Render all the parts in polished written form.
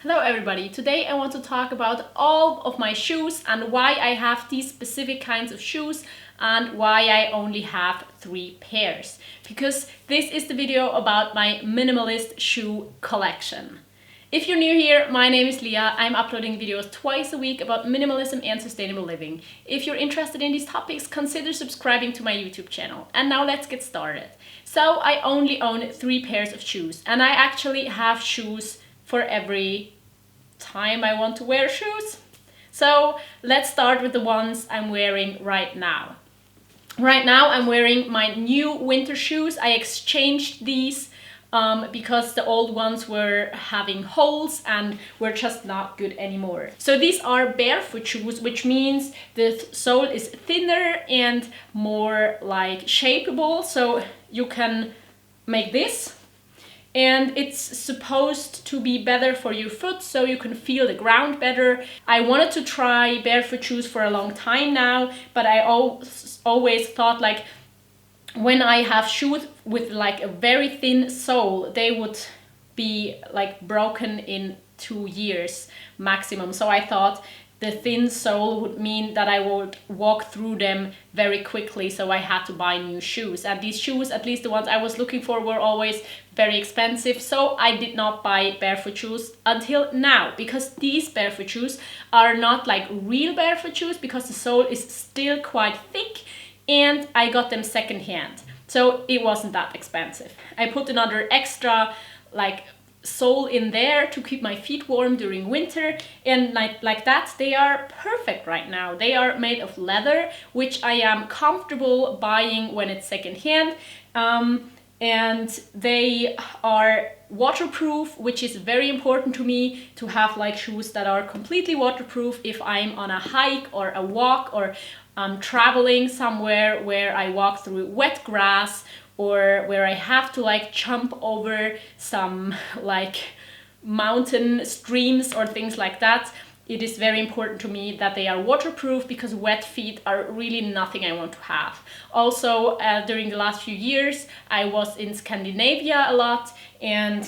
Hello everybody, today I want to talk about all of my shoes and why I have these specific kinds of shoes and why I only have 3 pairs. Because this is the video about my minimalist shoe collection. If you're new here, my name is Leah. I'm uploading videos twice a week about minimalism and sustainable living. If you're interested in these topics, consider subscribing to my YouTube channel. And now let's get started. So I only own 3 pairs of shoes, and I actually have shoes for every time I want to wear shoes. So let's start with the ones I'm wearing right now. Right now I'm wearing my new winter shoes. I exchanged these because the old ones were having holes and were just not good anymore. So these are barefoot shoes, which means the sole is thinner and more like shapeable, so you can make this. And it's supposed to be better for your foot, so you can feel the ground better. I wanted to try barefoot shoes for a long time now, but I always thought like when I have shoes with like a very thin sole, they would be like broken in 2 years maximum. So I thought the thin sole would mean that I would walk through them very quickly, so I had to buy new shoes. And these shoes, at least the ones I was looking for, were always very expensive, so I did not buy barefoot shoes until now, because these barefoot shoes are not like real barefoot shoes because the sole is still quite thick, and I got them secondhand, so it wasn't that expensive. I put another extra like sole in there to keep my feet warm during winter, and like that they are perfect right now. They are made of leather, which I am comfortable buying when it's secondhand, and they are waterproof, which is very important to me, to have like shoes that are completely waterproof if I'm on a hike or a walk, or traveling somewhere where I walk through wet grass, or where I have to like jump over some like mountain streams or things like that. It is very important to me that they are waterproof, because wet feet are really nothing I want to have. Also, during the last few years, I was in Scandinavia a lot, and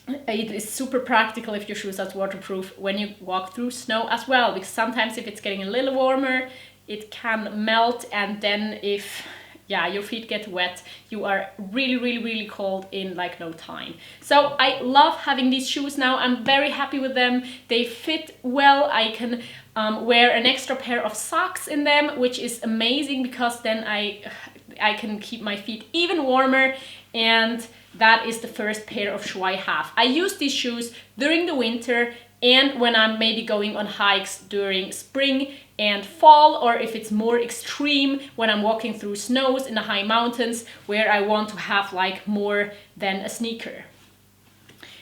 it is super practical if your shoes are waterproof when you walk through snow as well, because sometimes if it's getting a little warmer, it can melt, and then if your feet get wet, you are really cold in like no time. So I love having these shoes now. I'm very happy with them. They fit well. I can wear an extra pair of socks in them, which is amazing, because then I can keep my feet even warmer. And that is the first pair of shoes I have. I use these shoes during the winter, and when I'm maybe going on hikes during spring and fall, or if it's more extreme, when I'm walking through snows in the high mountains, where I want to have like more than a sneaker.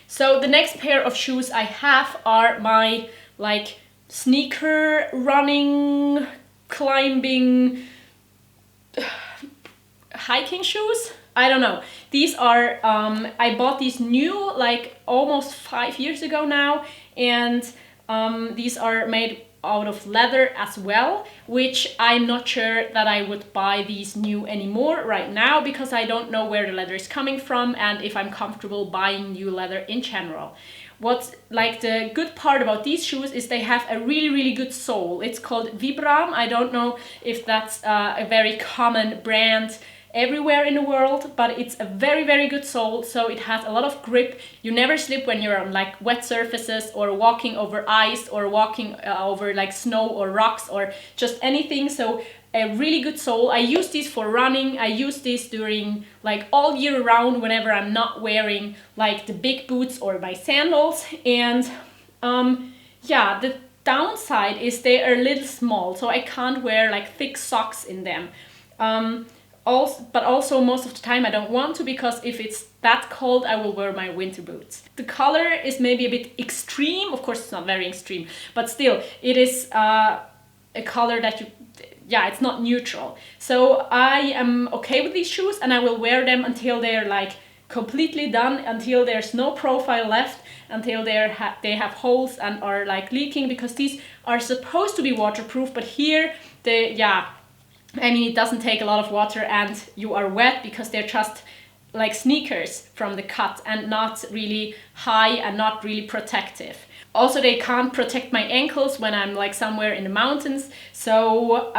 So the next pair of shoes I have are my like sneaker running, climbing, hiking shoes. I don't know. These are, I bought these new like almost 5 years ago now, and these are made out of leather as well, which I'm not sure that I would buy these new anymore right now, because I don't know where the leather is coming from and if I'm comfortable buying new leather in general. What's like the good part about these shoes is they have a really good sole. It's called Vibram. I don't know if that's a very common brand everywhere in the world, but it's a very good sole, so it has a lot of grip. You never slip when you're on like wet surfaces, or walking over ice, or walking over like snow or rocks, or just anything. So a really good sole. I use these for running. I use these during like all year round whenever I'm not wearing like the big boots or my sandals. And the downside is they are a little small, so I can't wear like thick socks in them. But also most of the time I don't want to, because if it's that cold, I will wear my winter boots. The color is maybe a bit extreme. Of course, it's not very extreme, but still, it is a color that it's not neutral. So I am okay with these shoes, and I will wear them until they're like completely done, until there's no profile left, until they have holes and are like leaking, because these are supposed to be waterproof, but here it doesn't take a lot of water and you are wet, because they're just like sneakers from the cut and not really high and not really protective. Also, they can't protect my ankles when I'm like somewhere in the mountains. So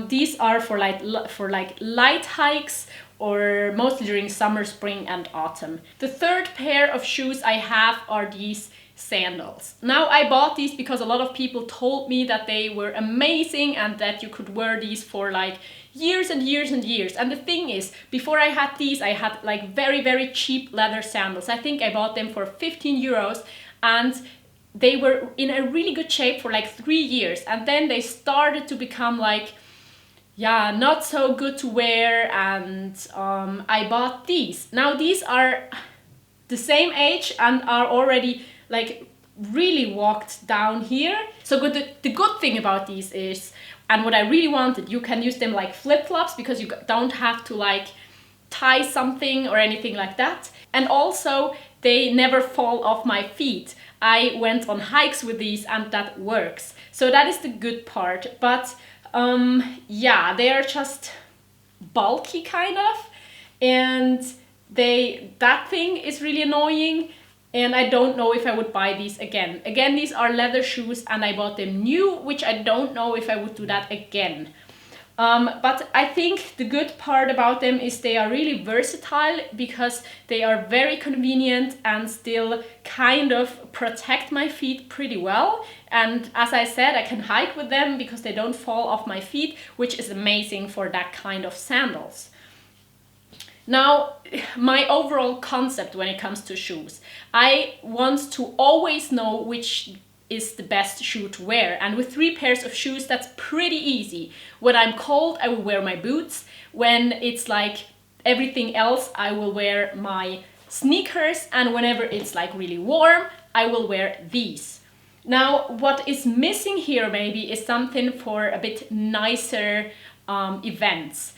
these are for like light hikes, or mostly during summer, spring and autumn. The third pair of shoes I have are these sandals. Now, I bought these because a lot of people told me that they were amazing and that you could wear these for like years and years and years. And the thing is, before I had these, I had like very, very cheap leather sandals. I think I bought them for 15 euros, and they were in a really good shape for like 3 years. And then they started to become like, yeah, not so good to wear, and I bought these. Now, these are the same age and are already like really walked down here. So the good thing about these is, and what I really wanted, you can use them like flip-flops because you don't have to like tie something or anything like that. And also, they never fall off my feet. I went on hikes with these and that works. So that is the good part. But yeah, they are just bulky kind of, and that thing is really annoying, and I don't know if I would buy these again. Again, these are leather shoes and I bought them new, which I don't know if I would do that again. But I think the good part about them is they are really versatile because they are very convenient and still kind of protect my feet pretty well. And as I said, I can hike with them because they don't fall off my feet, which is amazing for that kind of sandals. Now, my overall concept when it comes to shoes, I want to always know which is the best shoe to wear. And with 3 pairs of shoes, that's pretty easy. When I'm cold, I will wear my boots. When it's like everything else, I will wear my sneakers. And whenever it's like really warm, I will wear these. Now, what is missing here maybe is something for a bit nicer events.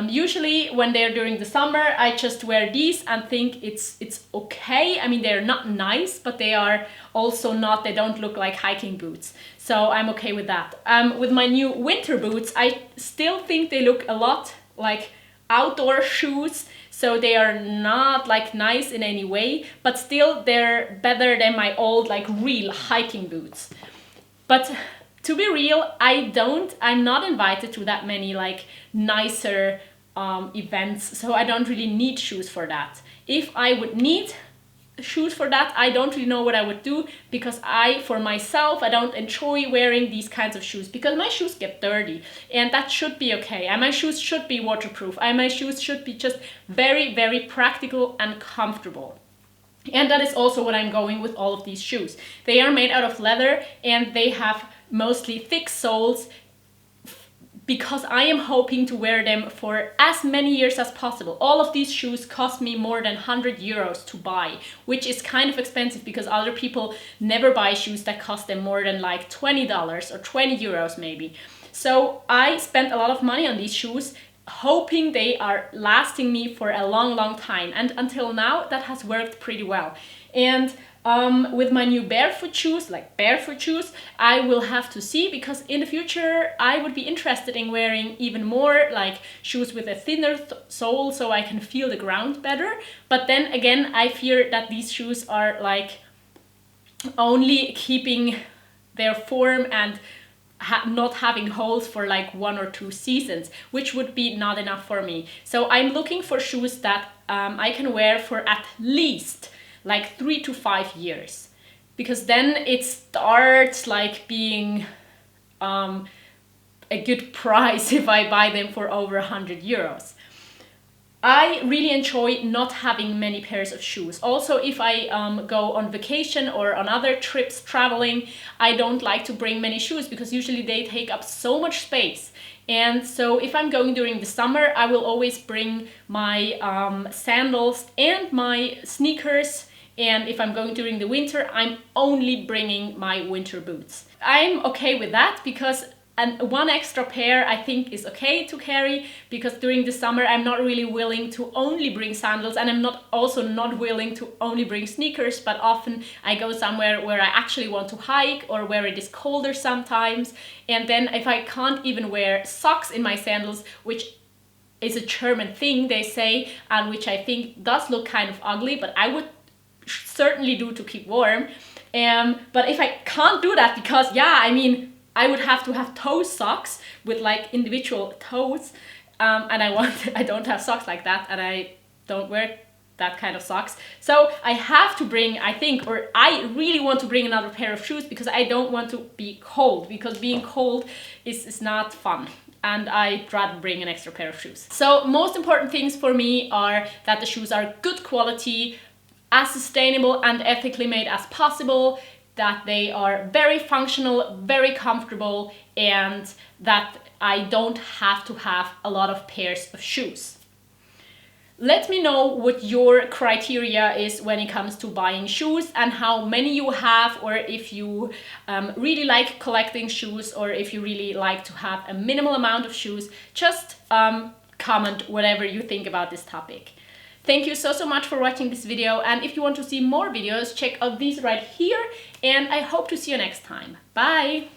Usually when they're during the summer, I just wear these and think it's okay. I mean, they're not nice, but they are also not, they don't look like hiking boots. So I'm okay with that. With my new winter boots, I still think they look a lot like outdoor shoes. So they are not like nice in any way, but still they're better than my old like real hiking boots. But to be real, I'm not invited to that many like nicer events, so I don't really need shoes for that. If I would need shoes for that, I don't really know what I would do, because for myself, I don't enjoy wearing these kinds of shoes because my shoes get dirty, and that should be okay. And my shoes should be waterproof, and my shoes should be just very, very practical and comfortable. And that is also what I'm going with all of these shoes. They are made out of leather and they have mostly thick soles because I am hoping to wear them for as many years as possible. All of these shoes cost me more than 100 euros to buy, which is kind of expensive because other people never buy shoes that cost them more than like $20 or 20 euros maybe. So I spent a lot of money on these shoes, hoping they are lasting me for a long, long time. And until now, that has worked pretty well. And with my new barefoot shoes, I will have to see, because in the future I would be interested in wearing even more like shoes with a thinner sole so I can feel the ground better. But then again, I fear that these shoes are like only keeping their form and not having holes for like 1 or 2 seasons, which would be not enough for me. So I'm looking for shoes that I can wear for at least like 3 to 5 years, because then it starts like being a good price if I buy them for over 100 euros. I really enjoy not having many pairs of shoes. Also, if I go on vacation or on other trips traveling, I don't like to bring many shoes because usually they take up so much space. And so if I'm going during the summer, I will always bring my sandals and my sneakers. And if I'm going during the winter, I'm only bringing my winter boots. I'm okay with that because one extra pair I think is okay to carry, because during the summer I'm not really willing to only bring sandals, and I'm also not willing to only bring sneakers, but often I go somewhere where I actually want to hike or where it is colder sometimes. And then if I can't even wear socks in my sandals, which is a German thing, they say, and which I think does look kind of ugly, but I would certainly do to keep warm. But if I can't do that, because yeah, I mean, I would have to have toe socks with like individual toes, and I don't have socks like that, and I don't wear that kind of socks. So I have to bring, I think, or I really want to bring another pair of shoes, because I don't want to be cold, because being cold is not fun. And I'd rather bring an extra pair of shoes. So most important things for me are that the shoes are good quality, as sustainable and ethically made as possible, that they are very functional, very comfortable, and that I don't have to have a lot of pairs of shoes. Let me know what your criteria is when it comes to buying shoes, and how many you have, or if you really like collecting shoes, or if you really like to have a minimal amount of shoes. Just comment whatever you think about this topic. Thank you so much for watching this video, and if you want to see more videos, check out these right here, and I hope to see you next time. Bye!